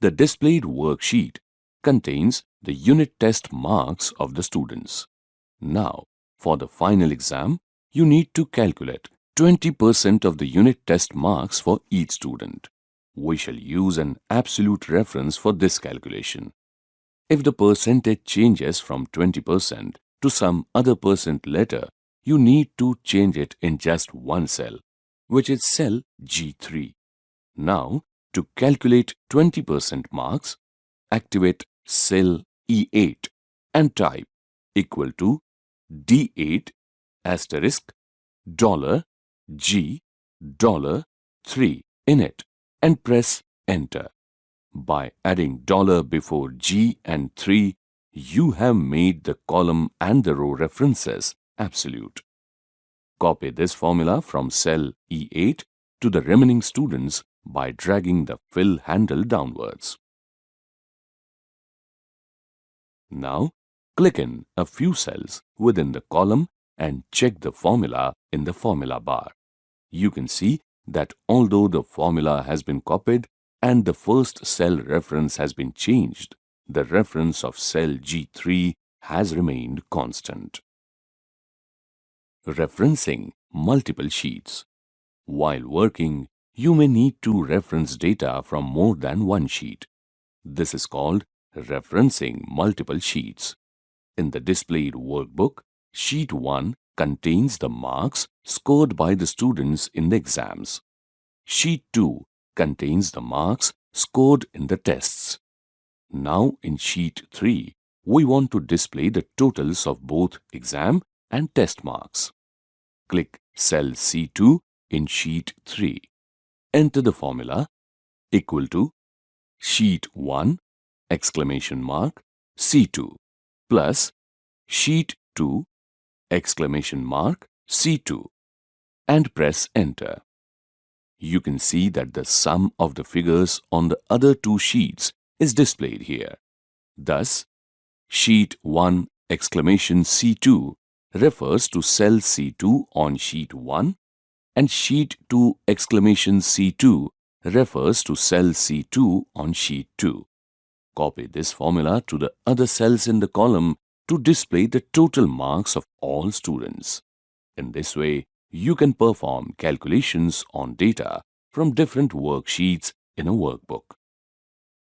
The displayed worksheet contains the unit test marks of the students. Now, for the final exam, you need to calculate 20% of the unit test marks for each student. We shall use an absolute reference for this calculation. If the percentage changes from 20% to some other percent later, you need to change it in just one cell, which is cell G3. Now, to calculate 20% marks, activate cell E8 and type equal to D8 asterisk $G $3 in it and press enter. By adding dollar before G and 3, you have made the column and the row references absolute. Copy this formula from cell E8 to the remaining students by dragging the fill handle downwards. Now, click in a few cells within the column and check the formula in the formula bar. You can see that although the formula has been copied and the first cell reference has been changed, the reference of cell G3 has remained constant. Referencing multiple sheets. While working, you may need to reference data from more than one sheet. This is called referencing multiple sheets. In the displayed workbook, Sheet 1 contains the marks scored by the students in the exams. Sheet 2 contains the marks scored in the tests. Now in Sheet 3, we want to display the totals of both exam and test marks. Click cell C2 in Sheet 3. Enter the formula equal to Sheet 1 exclamation mark C2 plus Sheet 2 exclamation mark C2 and press enter. You can see that the sum of the figures on the other two sheets is displayed here. Thus, Sheet 1 exclamation C2 refers to cell C2 on Sheet 1 and Sheet 2 exclamation C2 refers to cell C2 on Sheet 2. Copy this formula to the other cells in the column to display the total marks of all students. In this way, you can perform calculations on data from different worksheets in a workbook.